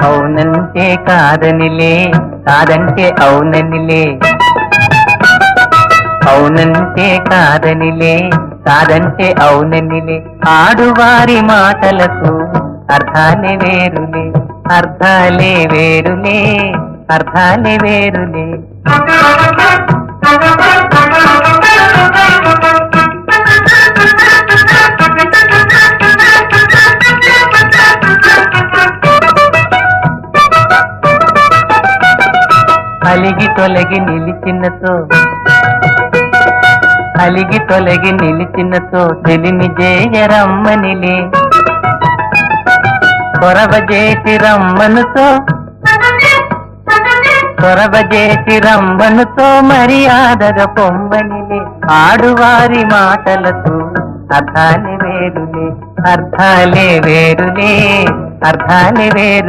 అవునంటే కాదనిలే, కాదంటే అవుననిలే. అవునంటే కాదనిలే, కాదంటే అవుననిలే. ఆడువారి మాటలకు అర్థాలే వేరులే, అర్థాలే వేరులే, అర్థాలే వేరులే. అలిగి తొలగి నిలిచినతో, అలిగి తొలగి నిలిచినతో తెలిమి జేయరమ్మనిలే. కొరవజేసి రమ్మనుతో, కొరవజేసి రమ్మనుతో మర్యాదగా పొమ్మనిలే. ఆడువారి మాటలకు అర్థాలే వేరులే, అర్థాలే వేరులే, అర్థాలే వేరులే.